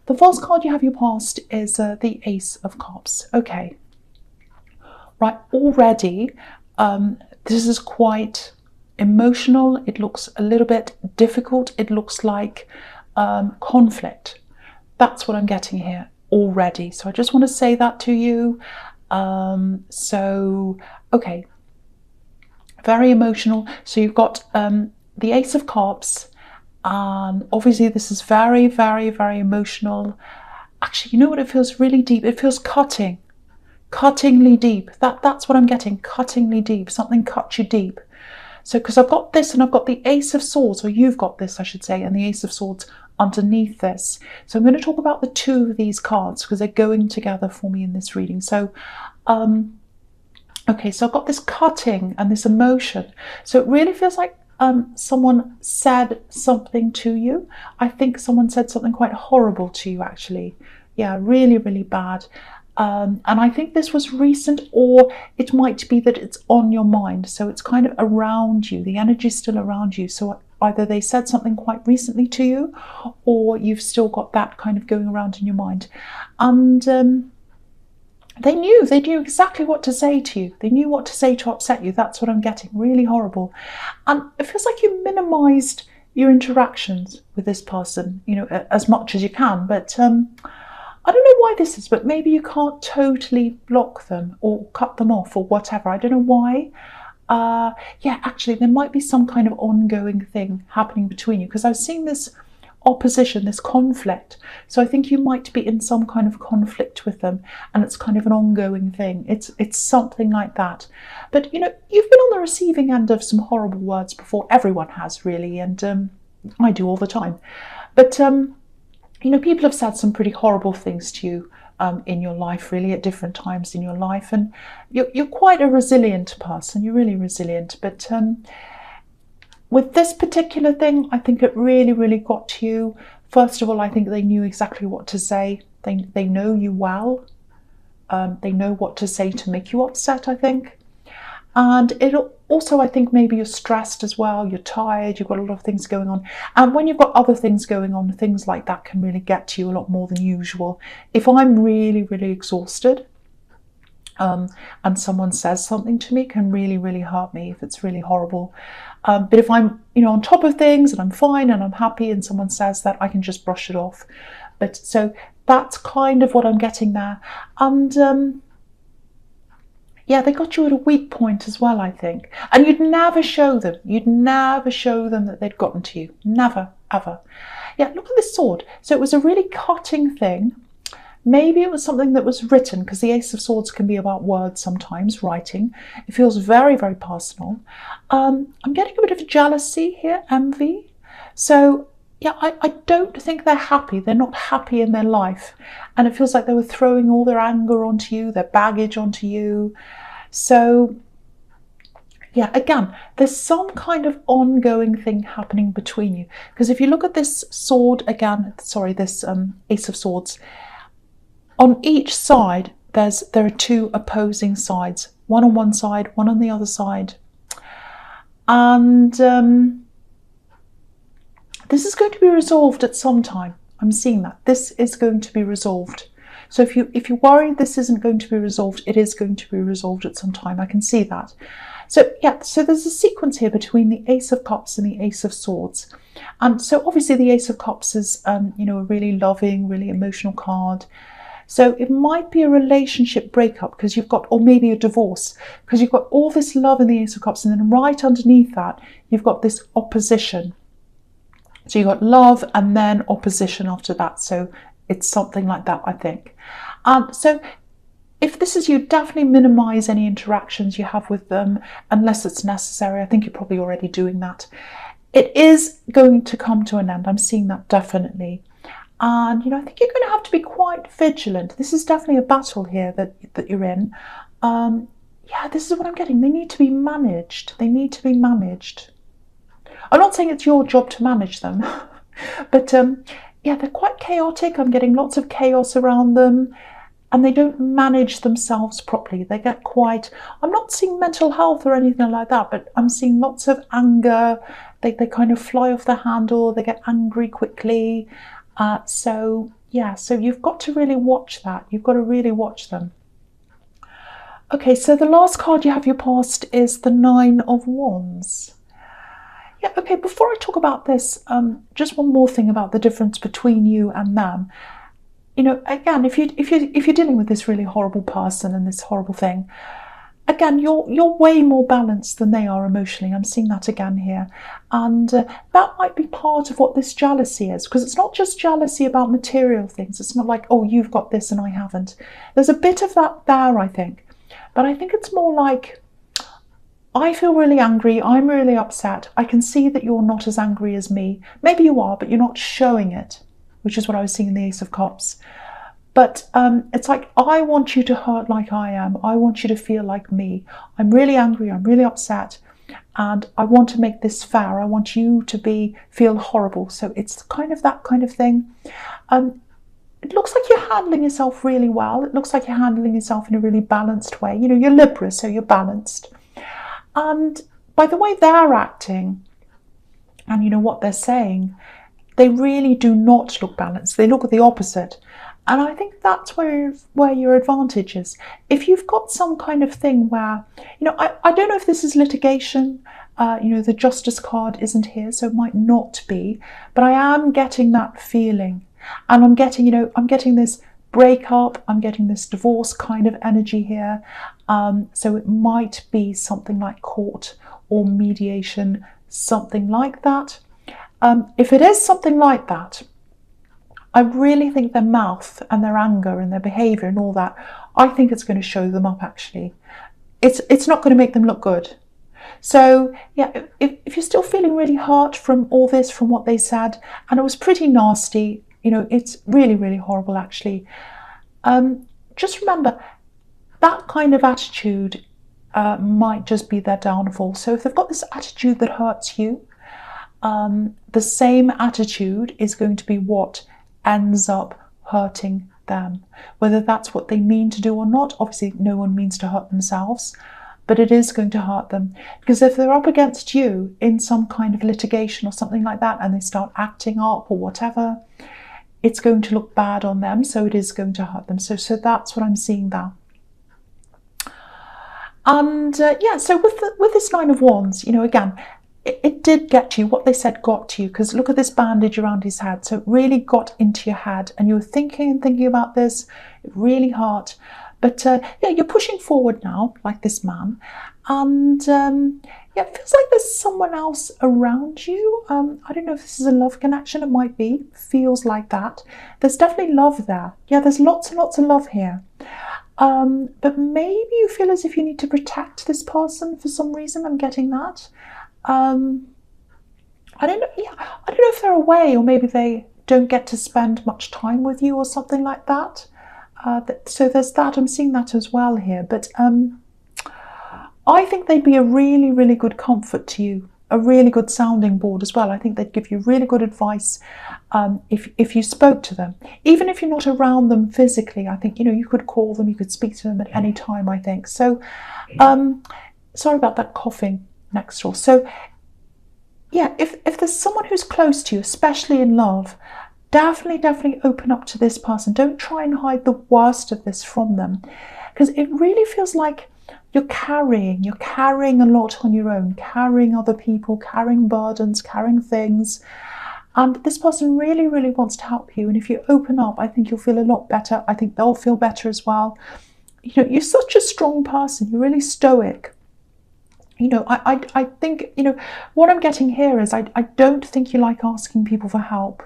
The first card you have your past is the Ace of Cups. Okay. Right, already this is quite emotional. It looks a little bit difficult. It looks like conflict. That's what I'm getting here already. So I just want to say that to you. Okay, very emotional. So you've got the Ace of Cups, and obviously this is very, very, very emotional. Actually, you know what? It feels really deep. It feels cuttingly deep. That's what I'm getting, cuttingly deep. Something cut you deep. So because I've got this and I've got the Ace of Swords, or you've got this, I should say, and the Ace of Swords underneath this. So I'm going to talk about the two of these cards because they're going together for me in this reading. So okay, so I've got this cutting and this emotion. So it really feels like someone said something to you. I think someone said something quite horrible to you, actually. Yeah, really, really bad. And I think this was recent, or it might be that it's on your mind. So it's kind of around you. The energy is still around you. So either they said something quite recently to you, or you've still got that kind of going around in your mind. And they knew exactly what to say to you. They knew what to say to upset you. That's what I'm getting. Really horrible. And it feels like you minimized your interactions with this person, you know, as much as you can. But I don't know why this is, but maybe you can't totally block them or cut them off or whatever. I don't know why. Yeah, actually, there might be some kind of ongoing thing happening between you, because I've seen this opposition, this conflict. So I think you might be in some kind of conflict with them, and it's kind of an ongoing thing. It's something like that. But you know, you've been on the receiving end of some horrible words before. Everyone has, really, and I do all the time. But you know, people have said some pretty horrible things to you in your life, really, at different times in your life, and you're quite a resilient person. You're really resilient, but with this particular thing, I think it really, really got to you. First of all, I think they knew exactly what to say. They know you well. They know what to say to make you upset, I think. And it also, I think maybe you're stressed as well. You're tired. You've got a lot of things going on. And when you've got other things going on, things like that can really get to you a lot more than usual. If I'm really, really exhausted, and someone says something to me, it can really, really hurt me if it's really horrible. But if I'm, you know, on top of things and I'm fine and I'm happy and someone says that, I can just brush it off. But so that's kind of what I'm getting there. And yeah, they got you at a weak point as well, I think. And you'd never show them that they'd gotten to you. Never, ever. Yeah, look at this sword. So it was a really cutting thing. Maybe it was something that was written, because the Ace of Swords can be about words sometimes, writing. It feels very, very personal. I'm getting a bit of jealousy here, envy. So, yeah, I don't think they're happy. They're not happy in their life. And it feels like they were throwing all their anger onto you, their baggage onto you. So, yeah, again, there's some kind of ongoing thing happening between you. Because if you look at this sword again, sorry, this Ace of Swords, on each side, there are two opposing sides, one on one side, one on the other side. And this is going to be resolved at some time. I'm seeing that. This is going to be resolved. So if you're worried this isn't going to be resolved, it is going to be resolved at some time. I can see that. So yeah, so there's a sequence here between the Ace of Cups and the Ace of Swords. And so obviously the Ace of Cups is you know, a really loving, really emotional card. So it might be a relationship breakup, because you've got, or maybe a divorce, because you've got all this love in the Ace of Cups, and then right underneath that, you've got this opposition. So you've got love and then opposition after that. So it's something like that, I think. So if this is you, definitely minimize any interactions you have with them unless it's necessary. I think you're probably already doing that. It is going to come to an end. I'm seeing that definitely. And, you know, I think you're going to have to be quite vigilant. This is definitely a battle here that you're in. Yeah, this is what I'm getting. They need to be managed. They need to be managed. I'm not saying it's your job to manage them, but yeah, they're quite chaotic. I'm getting lots of chaos around them, and they don't manage themselves properly. They get quite, I'm not seeing mental health or anything like that, but I'm seeing lots of anger. They kind of fly off the handle. They get angry quickly. So Yeah, so you've got to really watch that. You've got to really watch them. Okay, so the last card you have your past is the Nine of Wands. Yeah, okay, before I talk about this, just one more thing about the difference between you and them. You know, again, if you're dealing with this really horrible person and this horrible thing, again, you're way more balanced than they are emotionally. I'm seeing that again here. And that might be part of what this jealousy is, because it's not just jealousy about material things. It's not like, oh, you've got this and I haven't. There's a bit of that there, I think. But I think it's more like, I feel really angry. I'm really upset. I can see that you're not as angry as me. Maybe you are, but you're not showing it, which is what I was seeing in the Ace of Cups. But it's like, I want you to hurt like I am. I want you to feel like me. I'm really angry. I'm really upset. And I want to make this fair. I want you to feel horrible. So it's kind of that kind of thing. It looks like you're handling yourself really well. It looks like you're handling yourself in a really balanced way. You know, you're Libra, so you're balanced. And by the way they're acting and you know what they're saying, they really do not look balanced. They look at the opposite. And I think that's where your advantage is. If you've got some kind of thing where, you know, I don't know if this is litigation, you know, the Justice card isn't here, so it might not be, but I am getting that feeling. And I'm getting, you know, I'm getting this breakup, I'm getting this divorce kind of energy here. So it might be something like court or mediation, something like that. If it is something like that, I really think their mouth and their anger and their behaviour and all that, I think it's going to show them up actually. It's not going to make them look good. So yeah, if you're still feeling really hurt from all this, from what they said, and it was pretty nasty, you know, it's really, really horrible actually. Just remember, that kind of attitude might just be their downfall. So if they've got this attitude that hurts you, the same attitude is going to be what ends up hurting them. Whether that's what they mean to do or not, obviously no one means to hurt themselves, but it is going to hurt them. Because if they're up against you in some kind of litigation or something like that, and they start acting up or whatever, it's going to look bad on them, so it is going to hurt them. So that's what I'm seeing there. And yeah, so with this Nine of Wands, you know, again, it did get to you. What they said got to you, because look at this bandage around his head. So it really got into your head, and you were thinking and thinking about this. It really hurt. But yeah, you're pushing forward now, like this man. And yeah, it feels like there's someone else around you. I don't know if this is a love connection. It might be. Feels like that. There's definitely love there. Yeah, there's lots and lots of love here. But maybe you feel as if you need to protect this person for some reason. I'm getting that. I don't know. Yeah, I don't know if they're away, or maybe they don't get to spend much time with you or something like that. So there's that. I'm seeing that as well here. But I think they'd be a really, really good comfort to you, a really good sounding board as well. I think they'd give you really good advice if you spoke to them. Even if you're not around them physically, I think, you know, you could call them, you could speak to them at any time, I think. So sorry about that coughing next door. So yeah, if there's someone who's close to you, especially in love, definitely open up to this person. Don't try and hide the worst of this from them, because it really feels like you're carrying a lot on your own, carrying other people, carrying burdens, carrying things. And this person really, really wants to help you. And if you open up, I think you'll feel a lot better. I think they'll feel better as well. You know, you're such a strong person. You're really stoic. You know, I think, you know, what I'm getting here is I don't think you like asking people for help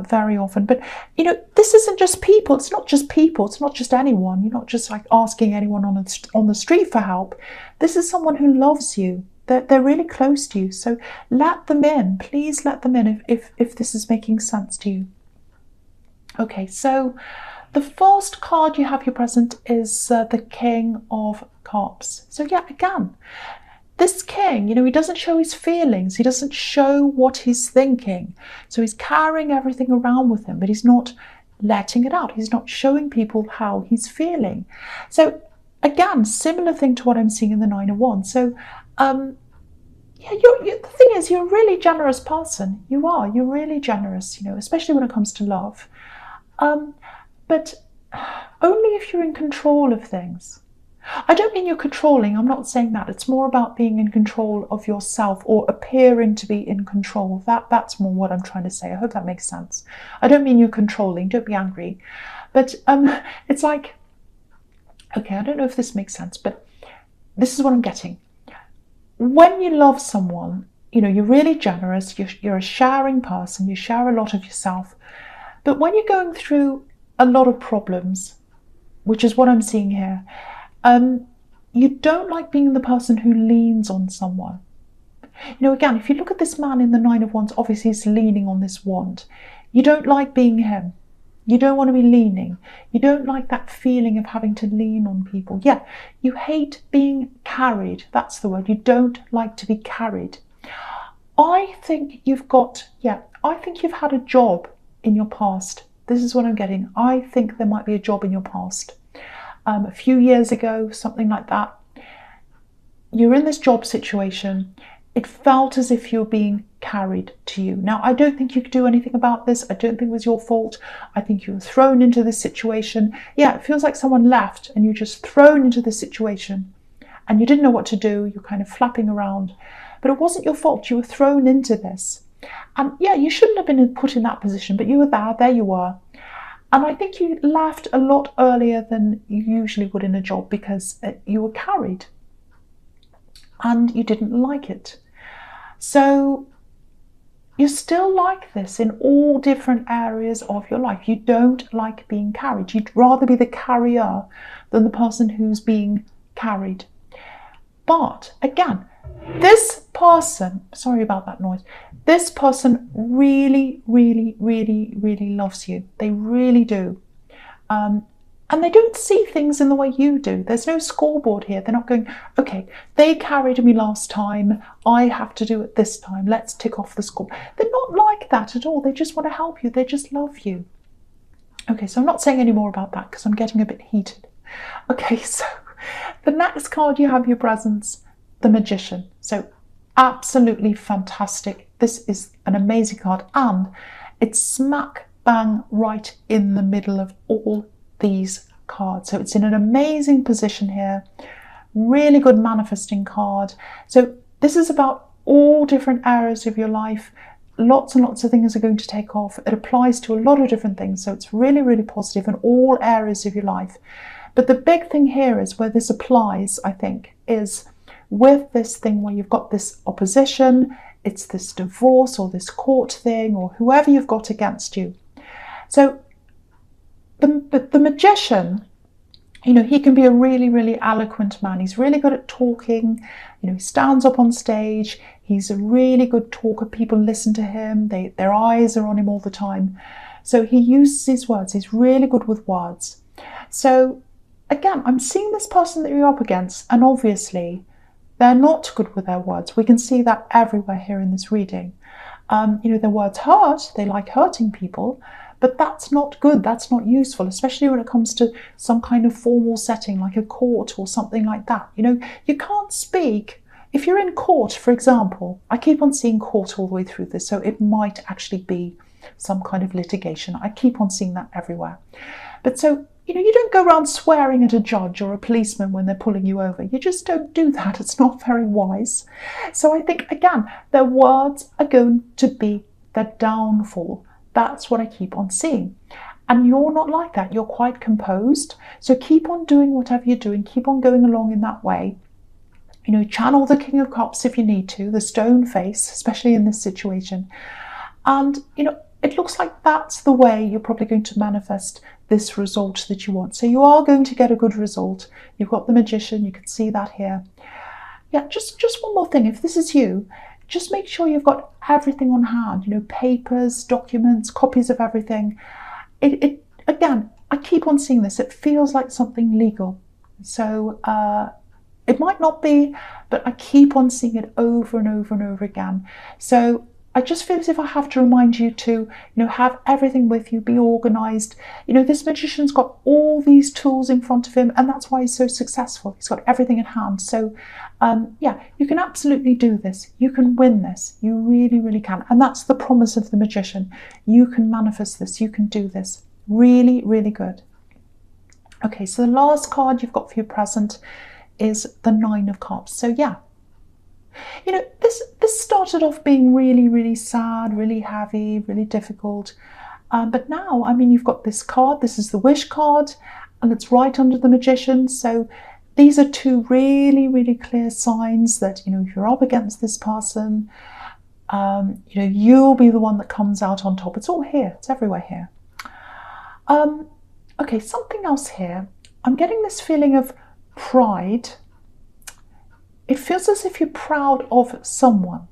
very often. But, you know, this isn't just people. It's not just people. It's not just anyone. You're not just like asking anyone on the street for help. This is someone who loves you. They're really close to you. So let them in. Please let them in if this is making sense to you. Okay, so the first card you have here present is the King of Cups. So yeah, again, this king, you know, he doesn't show his feelings. He doesn't show what he's thinking. So he's carrying everything around with him, but he's not letting it out. He's not showing people how he's feeling. So again, similar thing to what I'm seeing in the Nine of Wands. So yeah, the thing is, you're a really generous person. You are. You're really generous, you know, especially when it comes to love. But only if you're in control of things. I don't mean you're controlling, I'm not saying that. It's more about being in control of yourself, or appearing to be in control. That's more what I'm trying to say. I hope that makes sense. I don't mean you're controlling, don't be angry. But it's like, okay, I don't know if this makes sense, but this is what I'm getting. When you love someone, you're really generous, you're a sharing person, you share a lot of yourself. But when you're going through a lot of problems, which is what I'm seeing here, you don't like being the person who leans on someone. Again, if you look at this man in the Nine of Wands, obviously he's leaning on this wand. You don't like being him. You don't want to be leaning. You don't like that feeling of having to lean on people. Yeah, you hate being carried. That's the word. You don't like to be carried. I think you've had a job in your past. This is what I'm getting. I think there might be a job in your past. A few years ago, something like that. You're in this job situation. It felt as if you're being carried to you. Now, I don't think you could do anything about this. I don't think it was your fault. I think you were thrown into this situation. Yeah, it feels like someone left and you're just thrown into this situation and you didn't know what to do. You're kind of flapping around. But it wasn't your fault. You were thrown into this. And yeah, you shouldn't have been put in that position, but you were there. There you were. And I think you left a lot earlier than you usually would in a job because you were carried and you didn't like it. So you're still like this in all different areas of your life. You don't like being carried. You'd rather be the carrier than the person who's being carried. But again, this person, sorry about that noise, this person really, really, really, really loves you. They really do. And they don't see things in the way you do. There's no scoreboard here. They're not going, okay, they carried me last time, I have to do it this time. Let's tick off the score. They're not like that at all. They just want to help you. They just love you. Okay, so I'm not saying any more about that because I'm getting a bit heated. Okay, so the next card you have your presence, the Magician. So absolutely fantastic. This is an amazing card and it's smack bang right in the middle of all these cards. So it's in an amazing position here. Really good manifesting card. So this is about all different areas of your life. Lots and lots of things are going to take off. It applies to a lot of different things. So it's really, really positive in all areas of your life. But the big thing here is where this applies, I think, is with this thing where you've got this opposition, it's this divorce or this court thing or whoever you've got against you. So the Magician, he can be a really, really eloquent man. He's really good at talking. He stands up on stage. He's a really good talker. People listen to him. Their eyes are on him all the time. So he uses his words. He's really good with words. So again, I'm seeing this person that you're up against, and obviously they're not good with their words. We can see that everywhere here in this reading. Their words hurt. They like hurting people. But that's not good, that's not useful, especially when it comes to some kind of formal setting like a court or something like that. You can't speak. If you're in court, for example, I keep on seeing court all the way through this, so it might actually be some kind of litigation. I keep on seeing that everywhere. But so, you don't go around swearing at a judge or a policeman when they're pulling you over. You just don't do that. It's not very wise. So I think, again, their words are going to be their downfall. That's what I keep on seeing. And you're not like that. You're quite composed. So keep on doing whatever you're doing. Keep on going along in that way. Channel the King of Cups if you need to, the stone face, especially in this situation. And, it looks like that's the way you're probably going to manifest this result that you want. So you are going to get a good result. You've got the Magician. You can see that here. Yeah, just one more thing. If this is you, just make sure you've got everything on hand, papers, documents, copies of everything. Again, I keep on seeing this. It feels like something legal. So it might not be, but I keep on seeing it over and over and over again. So I just feel as if I have to remind you to, have everything with you, be organised. This Magician's got all these tools in front of him, and that's why he's so successful. He's got everything in hand. So, yeah, you can absolutely do this. You can win this. You really, really can. And that's the promise of the Magician. You can manifest this. You can do this. Really, really good. Okay, so the last card you've got for your present is the Nine of Cups. So yeah, you know, this started off being really, really sad, really heavy, really difficult. But now, I mean, you've got this card. This is the Wish card, and it's right under the Magician. So these are two really, really clear signs that, you know, if you're up against this person, you know, you'll be the one that comes out on top. It's all here. It's everywhere here. Okay, something else here. I'm getting this feeling of pride. It feels as if you're proud of someone.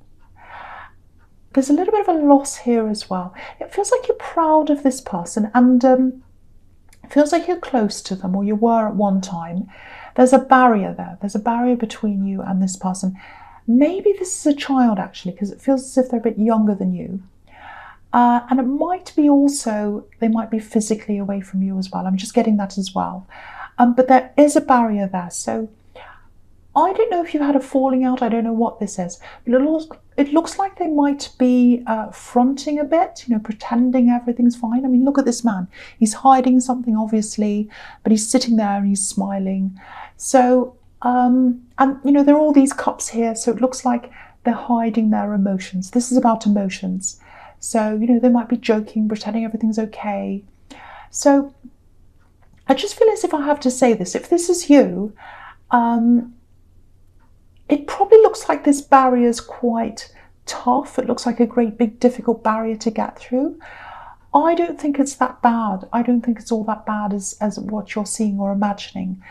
There's a little bit of a loss here as well. It feels like you're proud of this person, and it feels like you're close to them, or you were at one time. There's a barrier there. There's a barrier between you and this person. Maybe this is a child, actually, because it feels as if they're a bit younger than you. And it might be also, they might be physically away from you as well. I'm just getting that as well. But there is a barrier there. So I don't know if you've had a falling out. I don't know what this is. But it looks like they might be fronting a bit, you know, pretending everything's fine. I mean, look at this man. He's hiding something, obviously, but he's sitting there and he's smiling. So, and, you know, there are all these cups here. So it looks like they're hiding their emotions. This is about emotions. So, you know, they might be joking, pretending everything's okay. So I just feel as if I have to say this. If this is you, it probably looks like this barrier is quite tough. It looks like a great big difficult barrier to get through. I don't think it's that bad. I don't think it's all that bad as what you're seeing or imagining.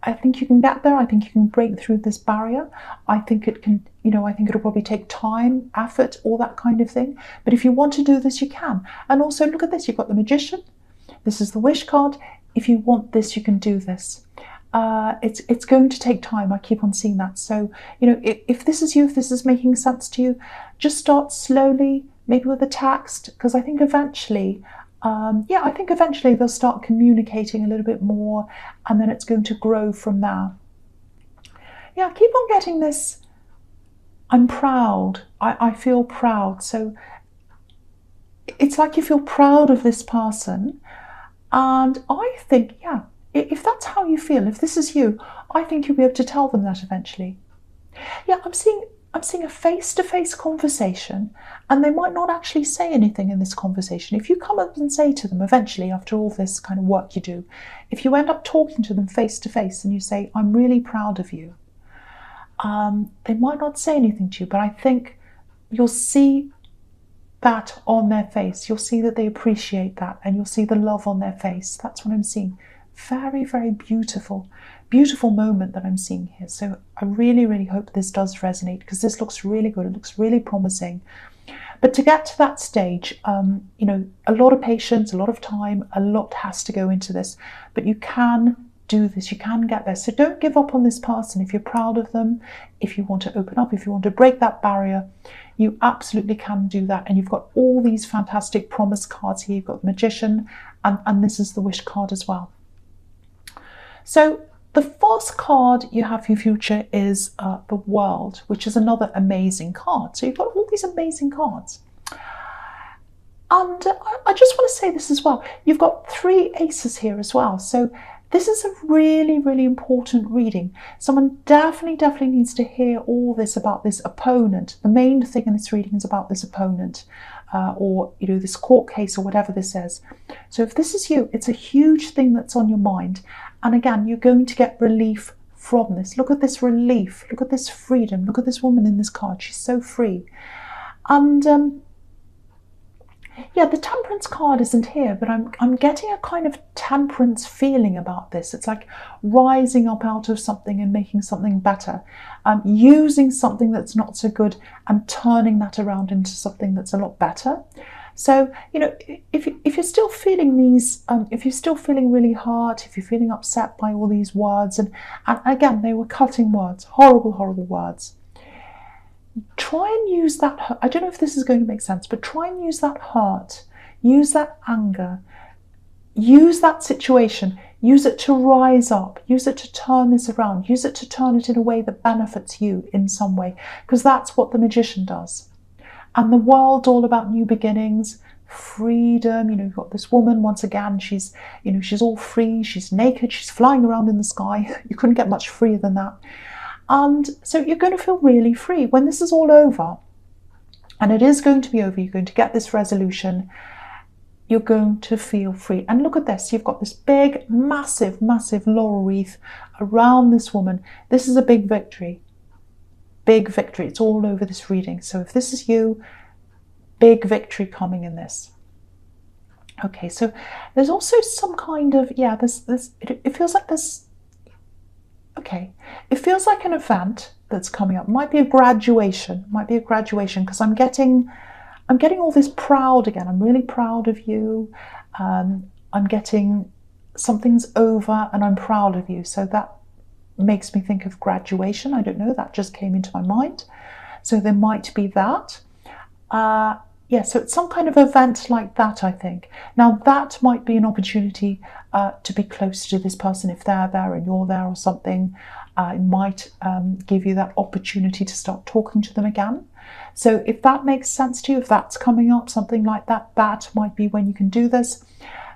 I think you can get there. I think you can break through this barrier. I think it can, you know, I think it'll probably take time, effort, all that kind of thing. But if you want to do this, you can. And also look at this. You've got the Magician. This is the Wish card. If you want this, you can do this. It's going to take time. I keep on seeing that. So, you know, if this is you, if this is making sense to you, just start slowly, maybe with a text, because I think eventually, I think eventually they'll start communicating a little bit more, and then it's going to grow from there. Yeah, keep on getting this. I'm proud. I feel proud. So it's like you feel proud of this person. And I think, yeah, if that's how you feel, if this is you, I think you'll be able to tell them that eventually. Yeah, I'm seeing a face-to-face conversation, and they might not actually say anything in this conversation. If you come up and say to them eventually, after all this kind of work you do, if you end up talking to them face-to-face and you say, I'm really proud of you, they might not say anything to you, but I think you'll see that on their face. You'll see that they appreciate that, and you'll see the love on their face. That's what I'm seeing. Very, very beautiful moment that I'm seeing here. So I really, really hope this does resonate, because this looks really good. It looks really promising. But to get to that stage, you know, a lot of patience, a lot of time, a lot has to go into this. But you can do this. You can get there. So don't give up on this person. If you're proud of them, if you want to open up, if you want to break that barrier, you absolutely can do that. And you've got all these fantastic promise cards here. You've got the Magician, and this is the Wish card as well. So the first card you have for your future is the World, which is another amazing card. So you've got all these amazing cards. And I just want to say this as well. You've got 3 aces here as well. So this is a really, really important reading. Someone definitely needs to hear all this about this opponent. The main thing in this reading is about this opponent, or, you know, this court case, or whatever this is. So if this is you, it's a huge thing that's on your mind. And again, you're going to get relief from this. Look at this relief. Look at this freedom. Look at this woman in this card. She's so free. And yeah, the Temperance card isn't here, but I'm getting a kind of temperance feeling about this. It's like rising up out of something and making something better. Using something that's not so good and turning that around into something that's a lot better. So, you know, if you're still feeling these, if you're still feeling really hurt, if you're feeling upset by all these words, and again, they were cutting words, horrible words, try and use that, I don't know if this is going to make sense, but try and use that hurt, use that anger, use that situation, use it to rise up, use it to turn this around, use it to turn it in a way that benefits you in some way, because that's what the Magician does. And the World, all about new beginnings. freedom. You know, you've got this woman, once again, she's, you know, she's all free, she's naked, she's flying around in the sky. You couldn't get much freer than that. And so you're going to feel really free. When this is all over, and it is going to be over, you're going to get this resolution, you're going to feel free. And look at this, you've got this big, massive, massive laurel wreath around this woman. This is a big victory. Big victory. It's all over this reading. So if this is you, big victory coming in this. Okay, so there's also some kind of, yeah, it feels like this, okay, it feels like an event that's coming up. Might be a graduation, because I'm getting all this proud again. I'm really proud of you. I'm getting something's over and I'm proud of you. So that makes me think of graduation. I don't know, that just came into my mind. So there might be that. Yeah, so it's some kind of event like that, I think. Now that might be an opportunity to be close to this person if they're there and you're there or something. It might give you that opportunity to start talking to them again. So if that makes sense to you, if that's coming up, something like that, that might be when you can do this.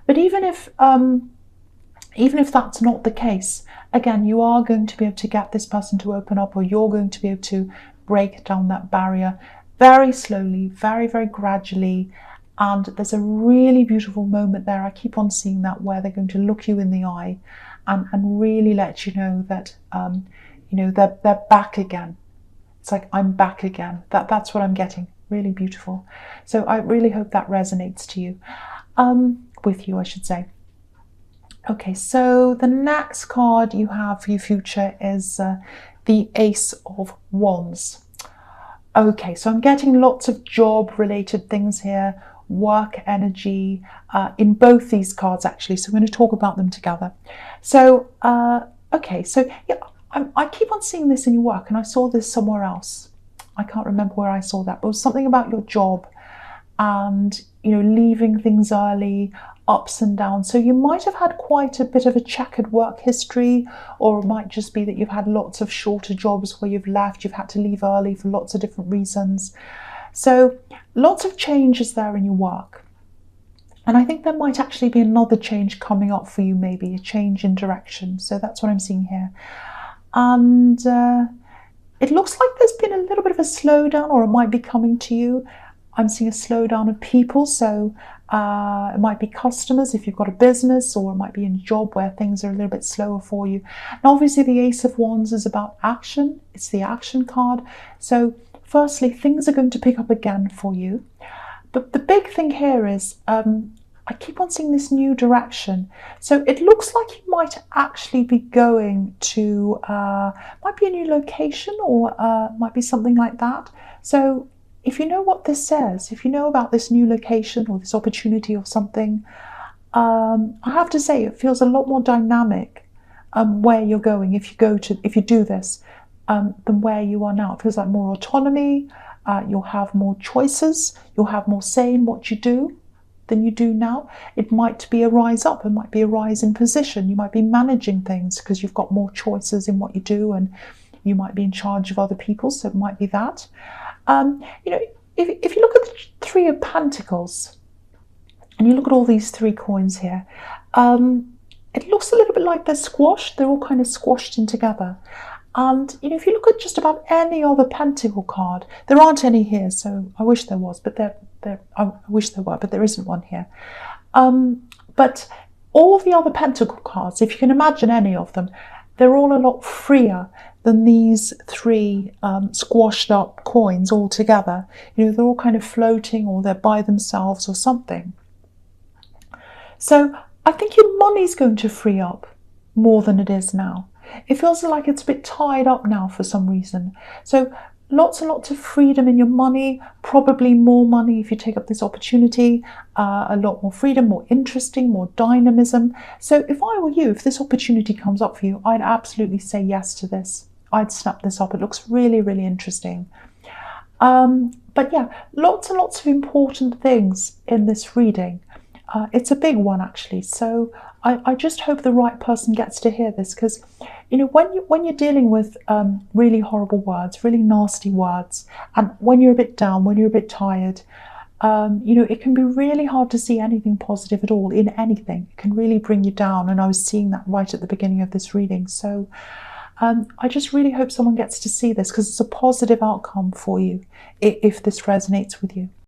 But even if that's not the case, again, you are going to be able to get this person to open up, or you're going to be able to break down that barrier very slowly, very, very gradually. And there's a really beautiful moment there. I keep on seeing that, where they're going to look you in the eye and really let you know that, you know, they're back again. It's like, I'm back again. That's what I'm getting. Really beautiful. So I really hope that resonates to you, with you, I should say. Okay, so the next card you have for your future is the Ace of Wands. Okay, so I'm getting lots of job-related things here, work energy, in both these cards actually. So I'm going to talk about them together. So, okay, so yeah, I keep on seeing this in your work, and I saw this somewhere else. I can't remember where I saw that, but it was something about your job and, you know, leaving things early, ups and downs. So you might have had quite a bit of a checkered work history, or it might just be that you've had lots of shorter jobs where you've had to leave early for lots of different reasons. So lots of changes there in your work. And I think there might actually be another change coming up for you, maybe a change in direction. So that's what I'm seeing here. And it looks like there's been a little bit of a slowdown, or it might be coming to you. I'm seeing a slowdown of people. So it might be customers if you've got a business, or it might be in a job where things are a little bit slower for you. Now, obviously, the Ace of Wands is about action. It's the action card. So firstly, things are going to pick up again for you. But the big thing here is, I keep on seeing this new direction. So it looks like you might actually be going to, might be a new location, or might be something like that. So if you know what this says, if you know about this new location or this opportunity or something, I have to say it feels a lot more dynamic where you're going if you do this than where you are now. It feels like more autonomy. You'll have more choices. You'll have more say in what you do than you do now. It might be a rise up. It might be a rise in position. You might be managing things because you've got more choices in what you do, and you might be in charge of other people. So it might be that. You know, if you look at the Three of Pentacles and you look at all these three coins here, it looks a little bit like they're squashed. They're all kind of squashed in together. And, you know, if you look at just about any other pentacle card, there aren't any here, so I wish there was, but I wish there were, but there isn't one here. But all the other pentacle cards, if you can imagine any of them, they're all a lot freer than these three squashed up coins all together. You know, they're all kind of floating, or they're by themselves or something. So I think your money's going to free up more than it is now. It feels like it's a bit tied up now for some reason. So lots and lots of freedom in your money, probably more money if you take up this opportunity, a lot more freedom, more interesting, more dynamism. So if I were you, if this opportunity comes up for you, I'd absolutely say yes to this. I'd snap this up. It looks really, really interesting. But yeah, lots and lots of important things in this reading. It's a big one actually. So I just hope the right person gets to hear this, because you know, when you're dealing with really horrible words, really nasty words, and when you're a bit down, when you're a bit tired, You know, it can be really hard to see anything positive at all in anything. It can really bring you down, and I was seeing that right at the beginning of this reading. So I just really hope someone gets to see this, because it's a positive outcome for you if this resonates with you.